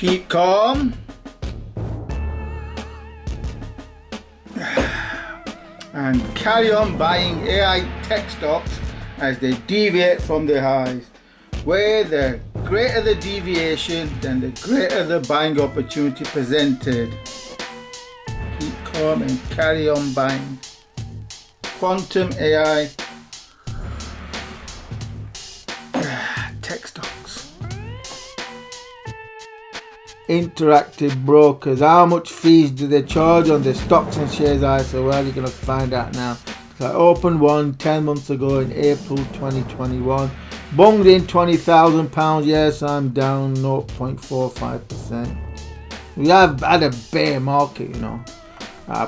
keep calm and carry on buying AI tech stocks as they deviate from their highs. Where the greater the deviation, then the greater the buying opportunity presented. Keep calm and carry on buying. Quantum AI tech stocks. Interactive brokers. How much fees do they charge on the stocks and shares ISA? Well, you're going to find out now. So I opened one 10 months ago in April 2021. Bunged in £20,000. Yes, I'm down 0.45%. We have had a bear market, you know. I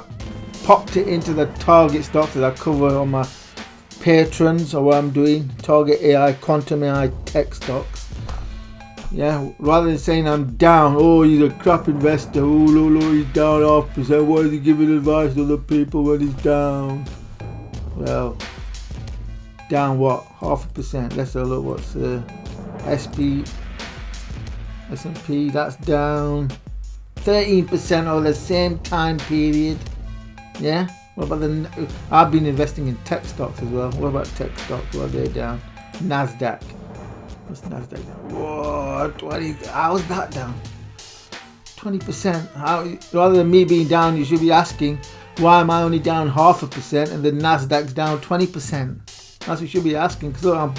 popped it into the target stocks that I cover on my patrons, or what I'm doing. Target AI, quantum AI, tech stocks. Yeah, rather than saying I'm down, oh, he's a crap investor, oh, look, he's down 0.5%. Why is he giving advice to other people when he's down? Well, down what? 0.5%. Let's have a look. What's S&P? That's down 13% over the same time period. Yeah. What about I've been investing in tech stocks as well. What about tech stocks? What are they down? Nasdaq. What's Nasdaq down? Whoa, 20. How's that down? 20%. Rather than me being down, you should be asking, why am I only down 0.5% and the Nasdaq's down 20%? That's what you should be asking, because I'm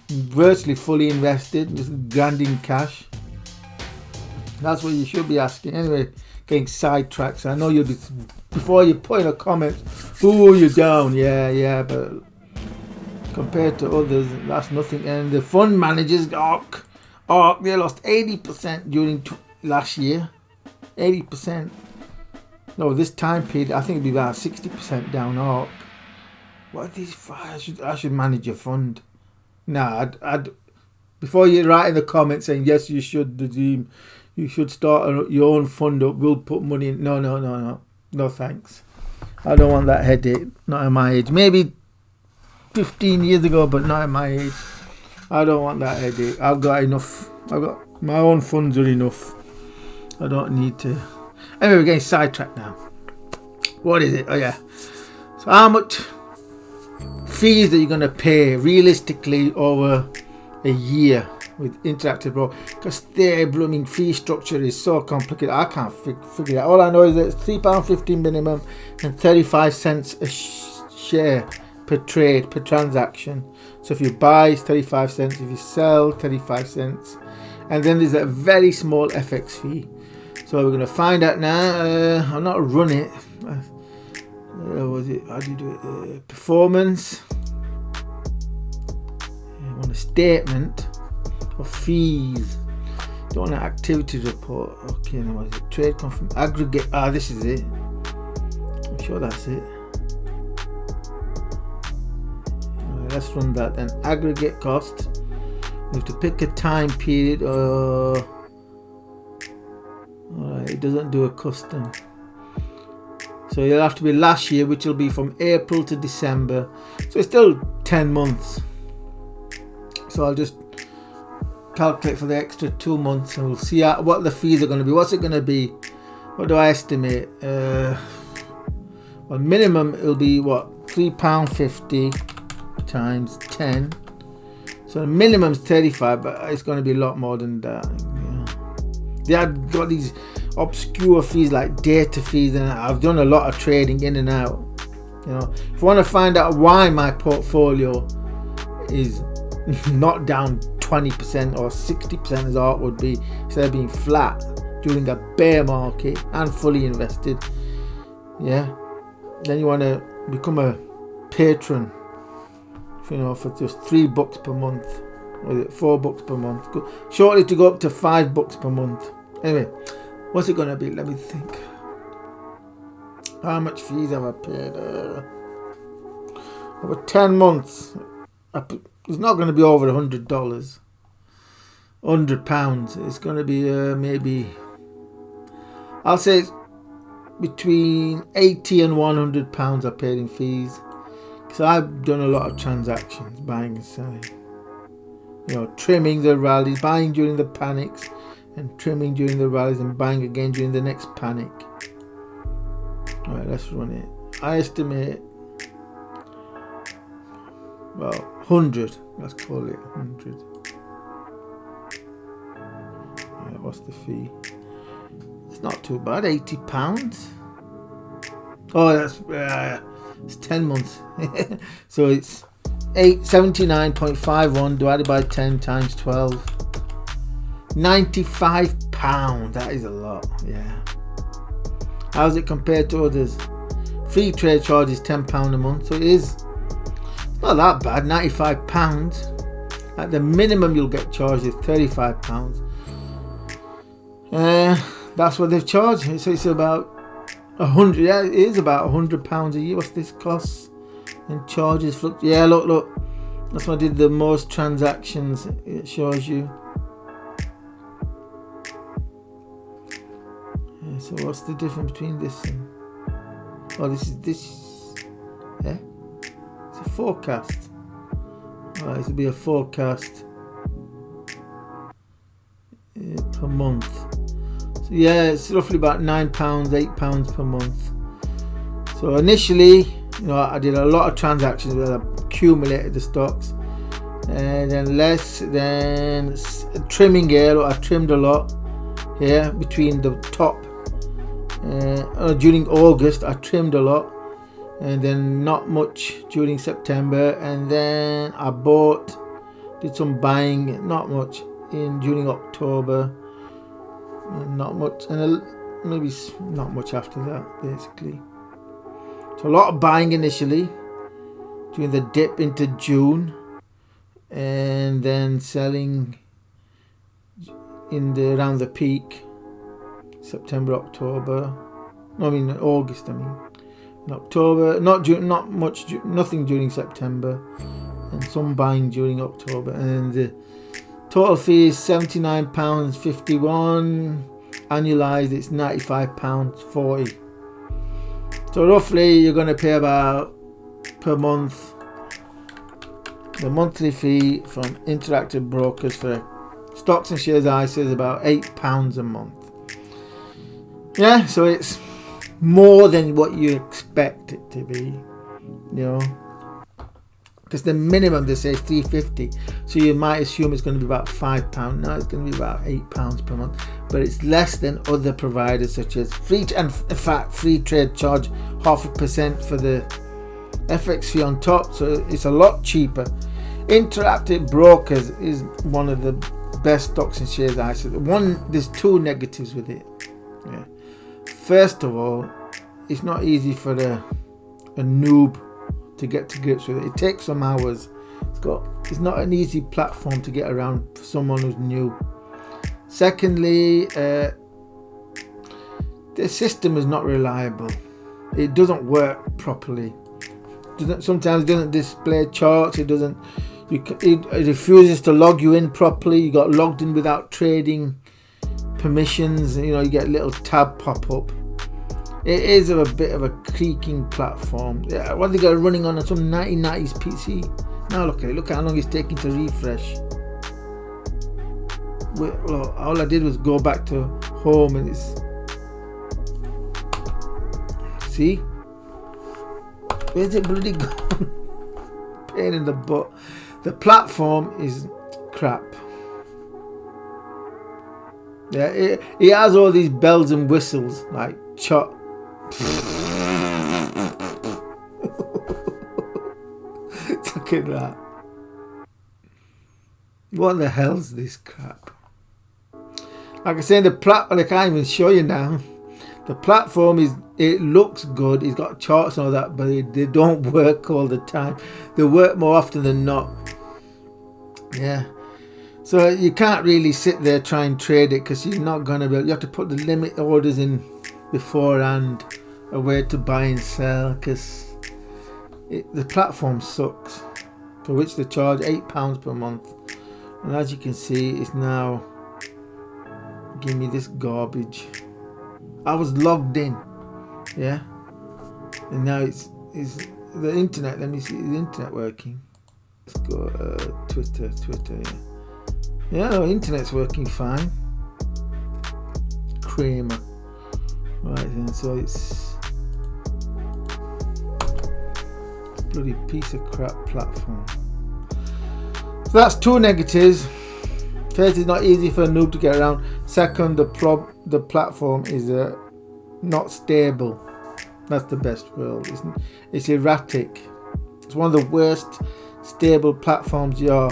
virtually fully invested, just grinding cash. That's what you should be asking. Anyway, getting sidetracked. So I know you'll be, before you put in a comment, oh, you're down. Yeah, but compared to others, that's nothing. And the fund managers, they lost 80% during last year. 80%. No, this time period, I think it'd be about 60% down. What are these? I should manage a fund. Nah, I'd before you write in the comments saying yes, you should start your own fund up. We'll put money in. No, thanks. I don't want that headache. Not at my age. Maybe 15 years ago, but not at my age. I don't want that headache. I've got enough. I've got my own funds are enough. I don't need to. Anyway, we're getting sidetracked now. What is it? Oh yeah. So how much fees that you're going to pay realistically over a year with Interactive Pro? Because their blooming fee structure is so complicated. I can't figure it out. All I know is that it's £3.50 minimum and 35 cents a share per trade, per transaction. So if you buy, it's 35 cents. If you sell, 35 cents. And then there's a very small FX fee. So we're going to find out now. I'll not run it. How do you do it? Performance. I want a statement of fees. Don't want an activity report. Okay, now what is it? Trade confirm aggregate. This is it. I'm sure that's it. Let's run that then. Aggregate cost. You have to pick a time period. Alright, it doesn't do a custom. So it'll have to be last year, which will be from April to December. So it's still 10 months. So I'll just calculate for the extra 2 months and we'll see what the fees are going to be. What's it going to be? What do I estimate? Well, minimum it'll be what? £3.50 times 10. So the minimum's 35, but it's going to be a lot more than that. They have got these obscure fees like data fees, and I've done a lot of trading in and out. You know, if you want to find out why my portfolio is not down 20% or 60% as art would be, instead of being flat during a bear market and fully invested, then you want to become a patron. You know, for just $3 per month. Or is it $4 per month? Shortly to go up to $5 per month. Anyway, what's it gonna be? Let me think. How much fees have I paid? Over 10 months. It's not going to be over $100. £100. It's going to be maybe, I'll say it's between £80 and £100 I paid in fees. Because I've done a lot of transactions, buying and selling. You know, trimming the rallies, buying during the panics, and trimming during the rallies and buying again during the next panic. Alright, let's run it. I estimate, well, 100. Let's call it 100. Alright, what's the fee? It's not too bad, £80. Oh, that's it's 10 months. So it's 879.51 divided by 10 times 12. £95. That is a lot. Yeah. How's it compared to others? Free trade charge is £10 a month, so it's not that bad. £95. At the minimum you'll get charged is £35. That's what they've charged. So it's about 100. Yeah, it is about £100 a year. What's this cost and charges? Yeah, look. That's what I did the most transactions. It shows you. Yeah, so what's the difference between this and? Oh, this. Yeah, it's a forecast. Alright, this will be a forecast per month. So yeah, it's roughly about £9, £8 per month. So initially, I did a lot of transactions where I accumulated the stocks, and then trimming here. Look, I trimmed a lot here between the top. During August, I trimmed a lot, and then not much during September, and then I did some buying, not much during October. Not much, and maybe not much after that, basically. So a lot of buying initially during the dip into June, and then selling around the peak, September, October. August. In October, nothing during September, and some buying during October, and the total fee is £79.51. Annualized, it's £95.40. So roughly, you're going to pay about per month. The monthly fee from Interactive Brokers for stocks and shares ISA is about £8 a month. Yeah, so it's more than what you expect it to be, because the minimum they say is $3.50, so you might assume it's going to be about £5. Now it's going to be about £8 per month, but it's less than other providers such as free trade charge 0.5% for the FX fee on top, so it's a lot cheaper. Interactive Brokers is one of the best stocks and shares ISA. There's two negatives with it. Yeah. First of all, it's not easy for a noob to get to grips with it. It takes some hours. It's not an easy platform to get around for someone who's new. Secondly, the system is not reliable. It doesn't work properly. Sometimes it doesn't display charts. It refuses to log you in properly. You got logged in without trading permissions. You get a little tab pop up. It is a bit of a creaking platform. Yeah, what they got running on some 1990s PC. Now look at it. Look how long it's taking to refresh. All I did was go back to home, and it's. See? Where's it bloody gone? Pain in the butt. The platform is crap. Yeah, it has all these bells and whistles like chop. Look at that. What the hell's this crap? Like I said, I can't even show you now. The platform it looks good. It's got charts and all that, but they don't work all the time. They work more often than not. Yeah. So you can't really sit there try and trade it, because you're not going to be. You have to put the limit orders in beforehand, a way to buy and sell, because the platform sucks. For which they charge £8 per month, and as you can see, it's now giving me this garbage. I was logged in, yeah, and now it's the internet. Let me see, is the internet working? Let's go Twitter, yeah. Yeah, no, internet's working fine. Kramer. Right then, so it's a bloody piece of crap platform. So that's two negatives. First, it's not easy for a noob to get around. Second, the platform is not stable. That's the best word. It's erratic. It's one of the worst stable platforms. The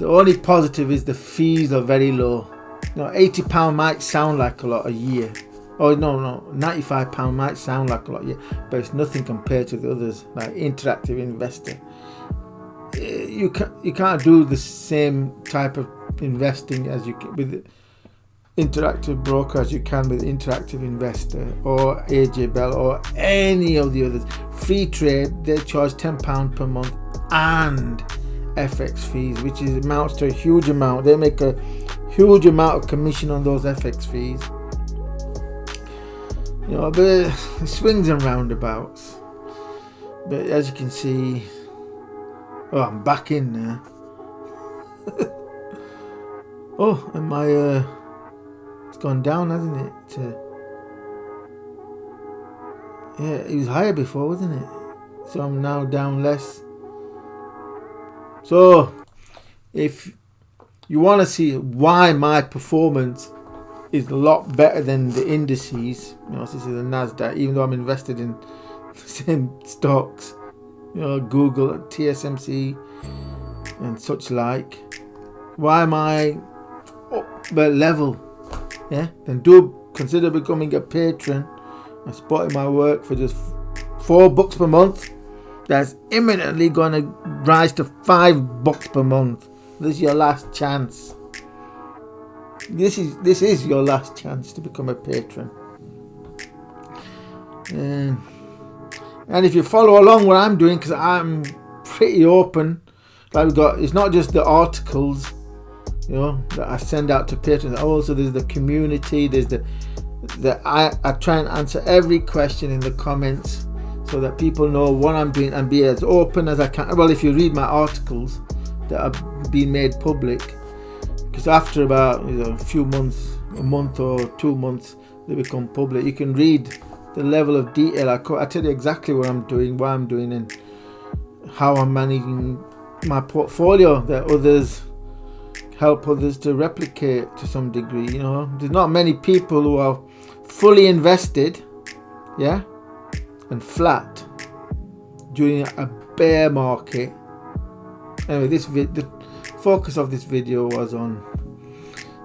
only positive is the fees are very low. You know, £80 might sound like a lot a year. Oh no, £95 might sound like a lot a year, but it's nothing compared to the others like Interactive Investor. You can't do the same type of investing as you can with Interactive Broker as you can with Interactive Investor or AJ Bell or any of the others. Free trade, they charge £10 per month and FX fees, which amounts to a huge amount. They make a huge amount of commission on those FX fees. You know, but it swings and roundabouts. But as you can see, oh, I'm back in there. Oh, and my it's gone down, hasn't it? Yeah, it was higher before, wasn't it? So I'm now down less. So if you want to see why my performance is a lot better than the indices, you know, this is the Nasdaq, even though I'm invested in the same stocks, you know, Google, TSMC, and such like. Why am I up the level? Yeah, then do consider becoming a patron and supporting my work for just $4 per month. That's imminently going to rise to $5 per month. This is your last chance. This is your last chance to become a patron. And if you follow along what I'm doing, because I'm pretty open, like we've got, it's not just the articles, you know, that I send out to patrons. Also, there's the community. There's I try and answer every question in the comments so that people know what I'm doing and be as open as I can. Well, if you read my articles that have been made public, because after about a few months, a month or 2 months, they become public. You can read the level of detail. I tell you exactly what I'm doing, why I'm doing, and how I'm managing my portfolio that others help others to replicate to some degree. You know, there's not many people who are fully invested, yeah, and flat during a bear market. Anyway, the focus of this video was on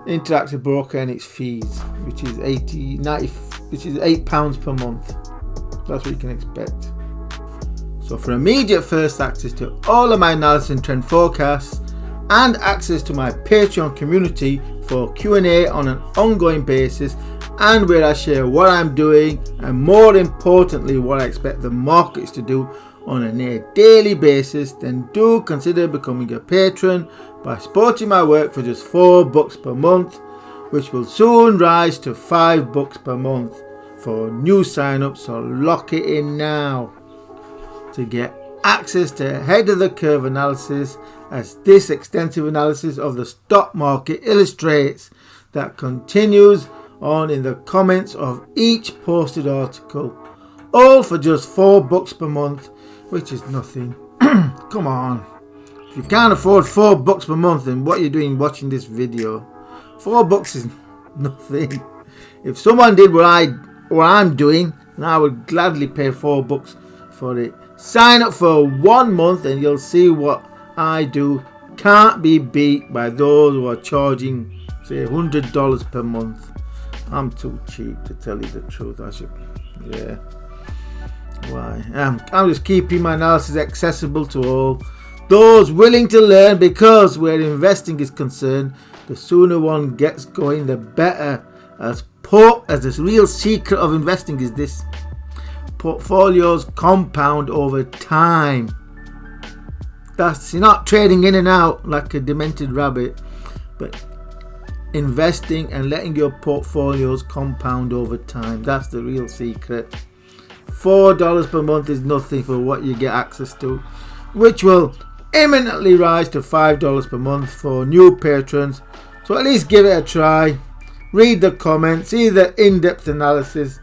Interactive Broker and its fees, which is £8 per month. That's what you can expect. So for immediate first access to all of my analysis and trend forecasts, and access to my Patreon community for Q&A on an ongoing basis, and where I share what I'm doing and more importantly what I expect the markets to do on a near daily basis, then do consider becoming a patron by supporting my work for just $4 per month, which will soon rise to $5 per month for new sign-ups. So lock it in now to get access to ahead of the curve analysis, as this extensive analysis of the stock market illustrates that continues on in the comments of each posted article, all for just $4 per month, which is nothing. Come on, if you can't afford $4 per month, then what are you doing watching this video? $4 is nothing. If someone did what I'm doing, then I would gladly pay $4 for it. Sign up for 1 month and you'll see what I do can't be beat by those who are charging, say, $100 per month. I'm too cheap, to tell you the truth. Yeah. Why? I'm just keeping my analysis accessible to all those willing to learn, because where investing is concerned, the sooner one gets going, the better. As the real secret of investing is this: portfolios compound over time. You're not trading in and out like a demented rabbit, but investing and letting your portfolios compound over time. That's the real secret. $4 per month is nothing for what you get access to, which will imminently rise to $5 per month for new patrons. So at least give it a try. read the comments, see the in-depth analysis.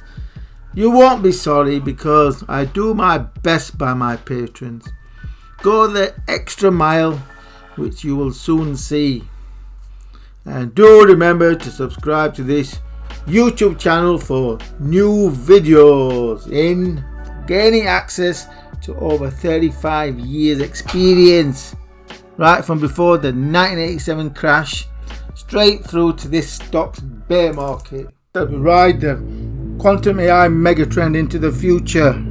You won't be sorry, because I do my best by my patrons. Go the extra mile, which you will soon see. And do remember to subscribe to this YouTube channel for new videos in gaining access to over 35 years experience, right from before the 1987 crash straight through to this stocks bear market that will ride the quantum AI megatrend into the future.